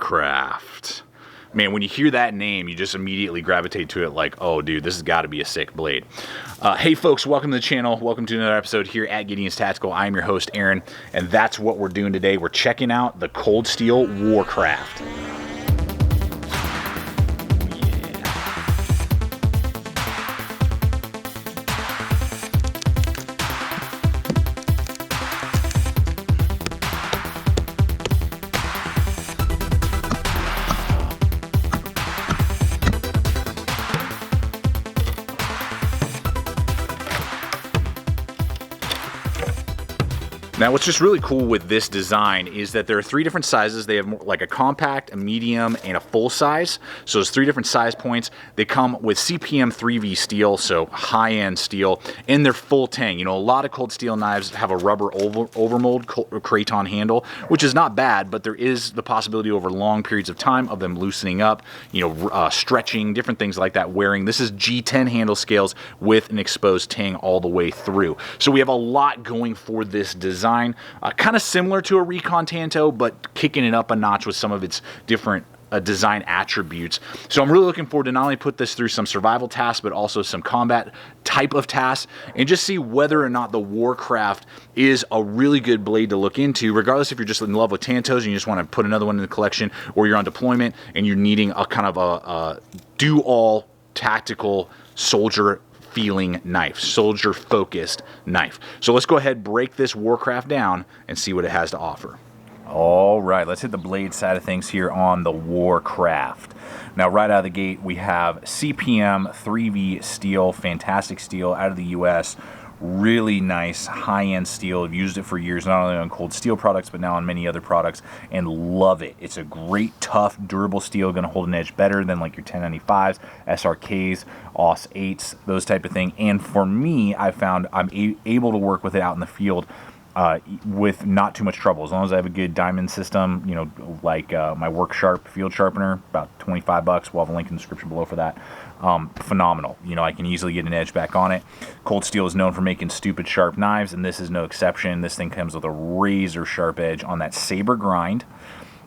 Warcraft. Man, when you hear that name, you just immediately gravitate to it like, oh, dude, this has got to be a sick blade. Hey, folks, welcome to the channel. Welcome to another episode here at Gideon's Tactical. I'm your host, Aaron, and that's what we're doing today. We're checking out the Cold Steel Warcraft. Now, what's just really cool with this design is that there are three different sizes. They have more, like a compact, a medium, and a full size. So there's three different size points. They come with M3b Steel, so high-end steel, and they're full tang. You know, a lot of cold steel knives have a rubber overmold craton handle, which is not bad, but there is the possibility over long periods of time of them loosening up, you know, stretching, different things like that, wearing. This is G10 handle scales with an exposed tang all the way through. So we have a lot going for this design. Kind of similar to a Recon Tanto, but kicking it up a notch with some of its different design attributes. So I'm really looking forward to not only put this through some survival tasks, but also some combat type of tasks, and just see whether or not the Warcraft is a really good blade to look into, regardless if you're just in love with Tantos and you just want to put another one in the collection, or you're on deployment and you're needing a kind of a do-all tactical soldier feeling knife, soldier focused knife. So let's go ahead, break this Warcraft down and see what it has to offer. All right, let's hit the blade side of things here on the Warcraft. Now, right out of the gate, we have M3b Steel, fantastic steel out of the US. Really nice high-end steel. I've used it for years, not only on cold steel products, but now on many other products, and love it. It's a great, tough, durable steel, going to hold an edge better than like your 1095s, SRKs, AUS 8s, those type of thing. And for me, I found I'm able to work with it out in the field with not too much trouble, as long as I have a good diamond system, you know, like my Work Sharp field sharpener, about $25. We'll have a link in the description below for that. Phenomenal. You know, I can easily get an edge back on it. Cold steel is known for making stupid sharp knives, and this is no exception. This thing comes with a razor sharp edge on that saber grind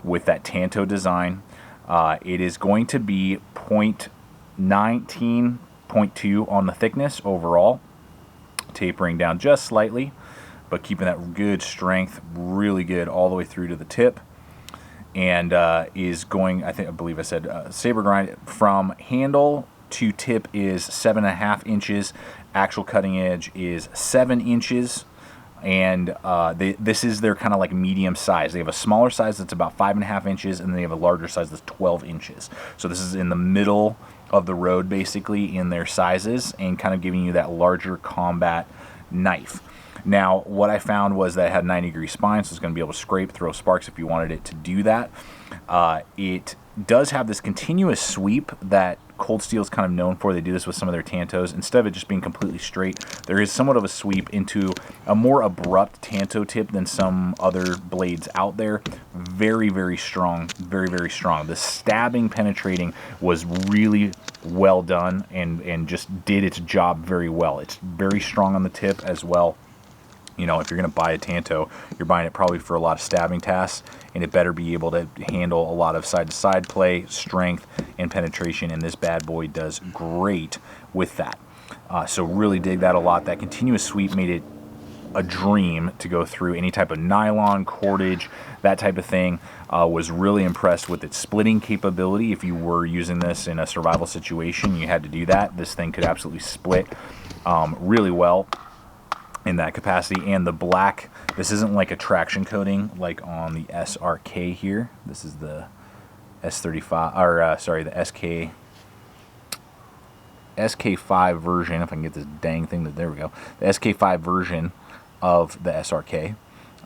with that Tanto design. It is going to be 0.19, 0.2 on the thickness overall, tapering down just slightly, but keeping that good strength, really good all the way through to the tip. And is going, I believe I said saber grind from handle to tip is 7.5 inches. Actual cutting edge is 7 inches. And this is their kind of like medium size. They have a smaller size that's about 5.5 inches, and then they have a larger size that's 12 inches. So this is in the middle of the road, basically, in their sizes, and kind of giving you that larger combat knife. Now, what I found was that it had a 90-degree spine, so it's going to be able to scrape, throw sparks if you wanted it to do that. It does have this continuous sweep that Cold Steel is kind of known for. They do this with some of their Tantos. Instead of it just being completely straight, there is somewhat of a sweep into a more abrupt Tanto tip than some other blades out there. Very, very strong. Very, very strong. The stabbing, penetrating was really well done and just did its job very well. It's very strong on the tip as well. You know, if you're going to buy a Tanto, you're buying it probably for a lot of stabbing tasks, and it better be able to handle a lot of side-to-side play, strength, and penetration, and this bad boy does great with that. So really dig that a lot. That continuous sweep made it a dream to go through any type of nylon, cordage, that type of thing. Was really impressed with its splitting capability. If you were using this in a survival situation, you had to do that. This thing could absolutely split really well in that capacity. And the black, this isn't like a traction coating like on the SRK here. This is the S35, or sorry, the SK5 version, if I can get this dang thing, there we go. The SK5 version of the SRK.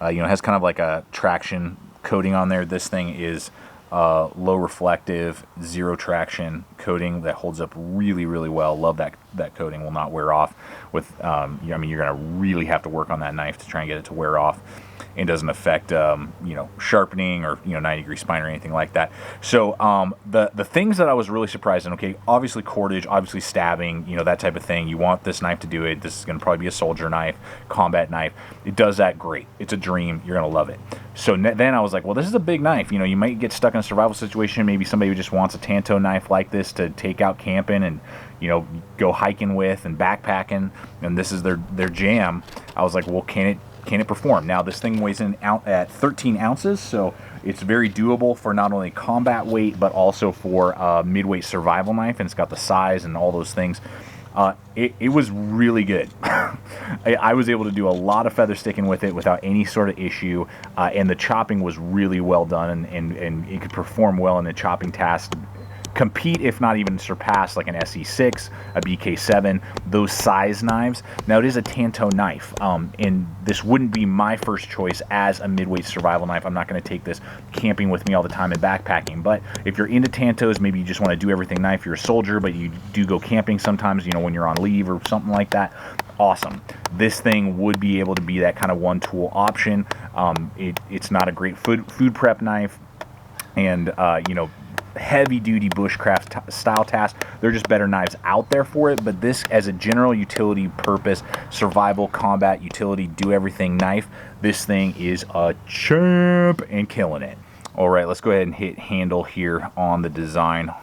You know, it has kind of like a traction coating on there. This thing is low reflective, zero traction coating that holds up really, really well. Love that coating, will not wear off. With I mean, you're gonna really have to work on that knife to try and get it to wear off. It doesn't affect you know, sharpening or 90-degree spine or anything like that. So the things that I was really surprised in, okay, obviously cordage, obviously stabbing, you know, that type of thing. You want this knife to do it. This is going to probably be a soldier knife, combat knife. It does that great. It's a dream. You're going to love it. So then I was like, well, this is a big knife. You know, you might get stuck in a survival situation. Maybe somebody who just wants a Tanto knife like this to take out camping and, you know, go hiking with and backpacking, and this is their jam. I was like, well, can it perform? Now, this thing weighs in out at 13 ounces, so it's very doable for not only combat weight, but also for a midweight survival knife, and it's got the size and all those things. It was really good. I was able to do a lot of feather sticking with it without any sort of issue, and the chopping was really well done, and it could perform well in the chopping task, compete if not even surpass like an SE6, a BK7, those size knives. Now, it is a Tanto knife, and this wouldn't be my first choice as a midweight survival knife. I'm not going to take this camping with me all the time and backpacking, but if you're into Tantos, maybe you just want to do everything knife, you're a soldier, but you do go camping sometimes, you know, when you're on leave or something like that, awesome. This thing would be able to be that kind of one tool option. It's not a great food prep knife, and you know, heavy duty bushcraft style task. They're just better knives out there for it, but this as a general utility purpose, survival, combat, utility, do everything knife, this thing is a champ and killing it. All right, let's go ahead and hit handle here on the design.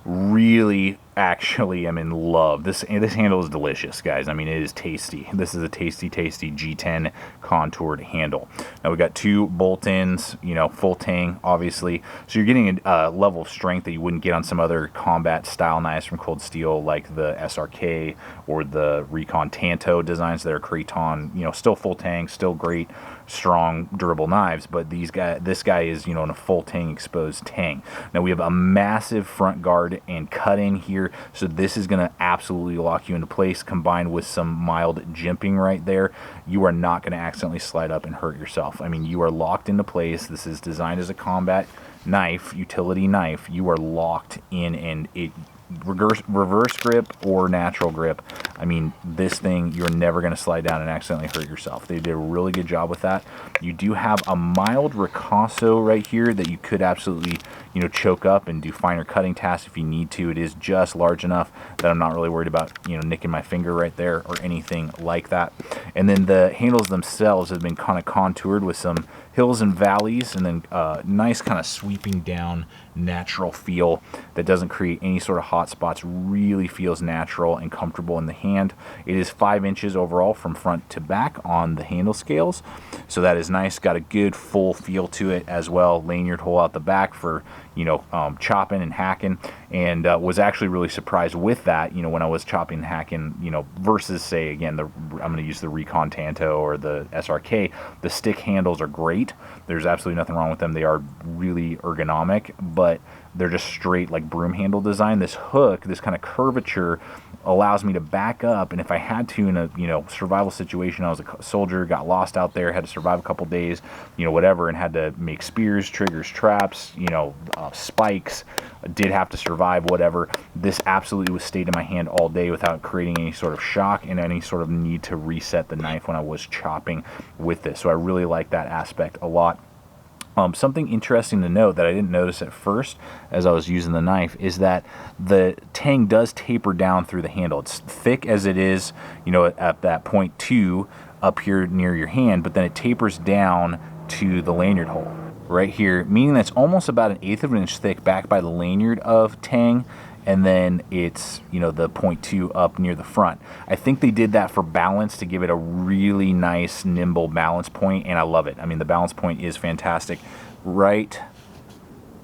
Really, actually, I'm in love. This handle is delicious, guys. I mean, it is tasty. This is a tasty G10 contoured handle. Now we got two bolt-ins, you know, full tang, obviously. So you're getting a level of strength that you wouldn't get on some other combat style knives from Cold Steel, like the SRK or the Recon Tanto designs that are Kraton. You know, still full tang, still great, strong, durable knives, but this guy is, you know, in a full tang exposed tang. Now we have a massive front guard and cut in here, so this is going to absolutely lock you into place, combined with some mild jimping right there. You are not going to accidentally slide up and hurt yourself. I mean, you are locked into place. This is designed as a combat knife, utility knife. You are locked in, and it reverse grip or natural grip. I mean, this thing, you're never going to slide down and accidentally hurt yourself. They did a really good job with that. You do have a mild ricasso right here that you could absolutely, you know, choke up and do finer cutting tasks if you need to. It is just large enough that I'm not really worried about, you know, nicking my finger right there or anything like that. And then the handles themselves have been kind of contoured with some hills and valleys, and then nice kind of sweeping down natural feel that doesn't create any sort of hot spots. Really feels natural and comfortable in the hand. It is 5 inches overall from front to back on the handle scales, so that is nice. Got a good full feel to it as well. Lanyard hole out the back for, you know, chopping and hacking, and was actually really surprised with that, you know, when I was chopping and hacking, you know, versus, say, again, I'm going to use the Recon Tanto or the SRK. The stick handles are great. There's absolutely nothing wrong with them. They are really ergonomic, but they're just straight like broom handle design. This hook, this kind of curvature, allows me to back up, and if I had to in a, you know, survival situation, I was a soldier, got lost out there, had to survive a couple days, you know, whatever, and had to make spears, triggers, traps, you know, spikes, did have to survive, whatever. This absolutely was stayed in my hand all day without creating any sort of shock and any sort of need to reset the knife when I was chopping with this. So I really like that aspect a lot. Something interesting to note that I didn't notice at first as I was using the knife is that the tang does taper down through the handle. It's thick as it is, you know, at that 0.2 up here near your hand, but then it tapers down to the lanyard hole right here, meaning that's almost about 1/8 of an inch thick back by the lanyard of tang, and then it's, you know, the 0.2 up near the front. I think they did that for balance, to give it a really nice nimble balance point, and I love it. I mean, the balance point is fantastic right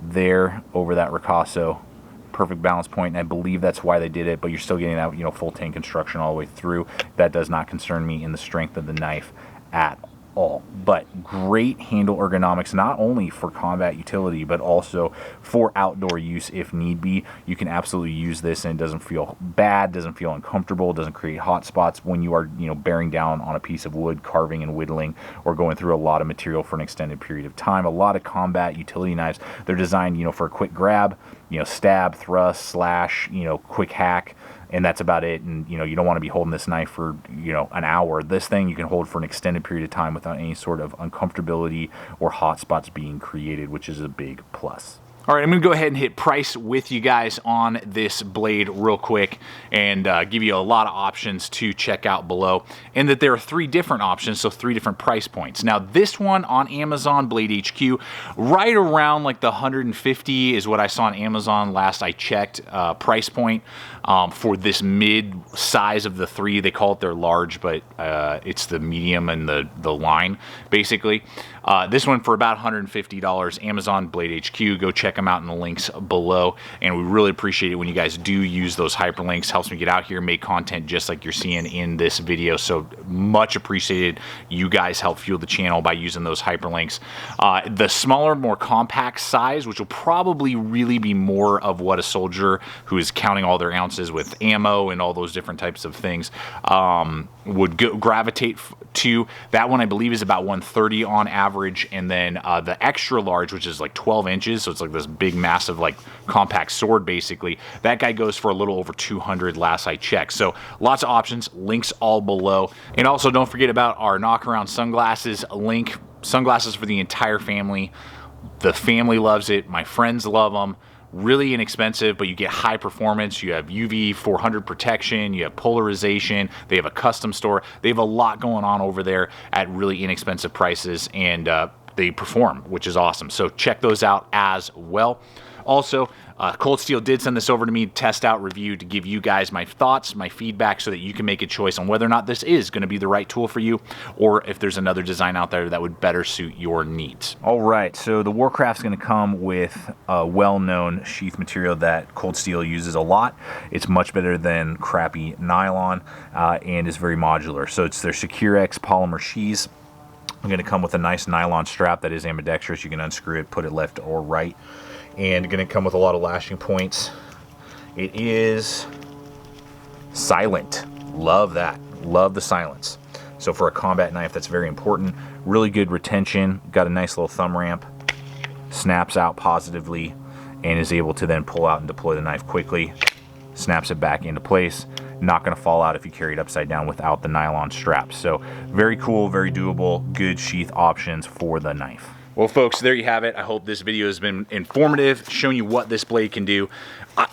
there over that ricasso. Perfect balance point, and I believe that's why they did it, but you're still getting that, you know, full tang construction all the way through. That does not concern me in the strength of the knife at all. But great handle ergonomics, not only for combat utility, but also for outdoor use if need be. You can absolutely use this, and it doesn't feel bad, doesn't feel uncomfortable, doesn't create hot spots when you are, you know, bearing down on a piece of wood, carving and whittling, or going through a lot of material for an extended period of time. A lot of combat utility knives, they're designed, you know, for a quick grab, you know, stab, thrust, slash, you know, quick hack, and that's about it. And, you know, you don't want to be holding this knife for, you know, an hour. This thing you can hold for an extended period of time without any sort of uncomfortability or hot spots being created, which is a big plus. All right, I'm gonna go ahead and hit price with you guys on this blade real quick and give you a lot of options to check out below, and that there are 3 different options, so 3 different price points. Now this one on Amazon, Blade HQ, right around like the 150 is what I saw on Amazon last I checked, price point for this mid size of the 3. They call it their large, but it's the medium and the line basically. This one for about $150, Amazon Blade HQ. Go check them out in the links below, and we really appreciate it when you guys do use those hyperlinks. Helps me get out here, make content just like you're seeing in this video, so much appreciated. You guys help fuel the channel by using those hyperlinks. The smaller, more compact size, which will probably really be more of what a soldier who is counting all their ounces with ammo and all those different types of things would gravitate to. That one I believe is about 130 on average, and then the extra large, which is like 12 inches, so it's like this big massive like compact sword basically, that guy goes for a little over 200 last I checked. So lots of options, links all below. And also don't forget about our knockaround sunglasses link. Sunglasses for the entire family. The family loves it, my friends love them. Really inexpensive, but you get high performance. You have UV 400 protection, you have polarization, they have a custom store. They have a lot going on over there at really inexpensive prices, and they perform, which is awesome. So check those out as well. Also, Cold Steel did send this over to me to test out, review, to give you guys my thoughts, my feedback, so that you can make a choice on whether or not this is going to be the right tool for you, or if there's another design out there that would better suit your needs. All right, so the Warcraft's going to come with a well-known sheath material that Cold Steel uses a lot. It's much better than crappy nylon, and is very modular. So it's their SecureX polymer sheaths. I'm going to come with a nice nylon strap that is ambidextrous. You can unscrew it, put it left or right. And going to come with a lot of lashing points. It is silent. Love that. Love the silence. So for a combat knife, that's very important. Really good retention. Got a nice little thumb ramp. Snaps out positively and is able to then pull out and deploy the knife quickly. Snaps it back into place. Not going to fall out if you carry it upside down without the nylon straps. So very cool, very doable, good sheath options for the knife. Well, folks, there you have it. I hope this video has been informative, showing you what this blade can do.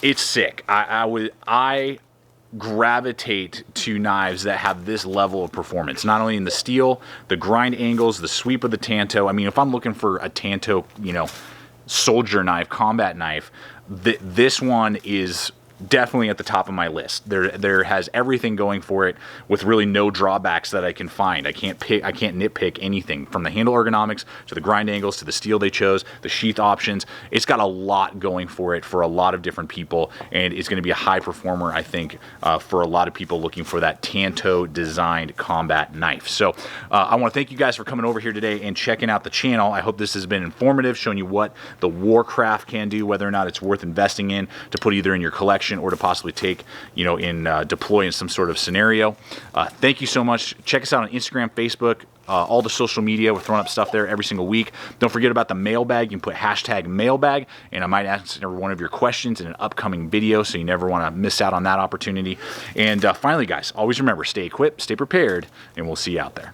It's sick. I gravitate to knives that have this level of performance, not only in the steel, the grind angles, the sweep of the Tanto. I mean, if I'm looking for a Tanto, you know, soldier knife, combat knife, this one is definitely at the top of my list. There has everything going for it, with really no drawbacks that I can find. I can't nitpick anything, from the handle ergonomics to the grind angles to the steel they chose, the sheath options. It's got a lot going for it for a lot of different people, and it's going to be a high performer, I think, for a lot of people looking for that Tanto designed combat knife. So I want to thank you guys for coming over here today and checking out the channel. I hope this has been informative, showing you what the Warcraft can do, whether or not it's worth investing in to put either in your collection or to possibly take, you know, in deploy in some sort of scenario. Thank you so much. Check us out on Instagram, Facebook, all the social media. We're throwing up stuff there every single week. Don't forget about the mailbag. You can put hashtag mailbag, and I might answer one of your questions in an upcoming video, so you never want to miss out on that opportunity. And finally, guys, always remember, stay equipped, stay prepared, and we'll see you out there.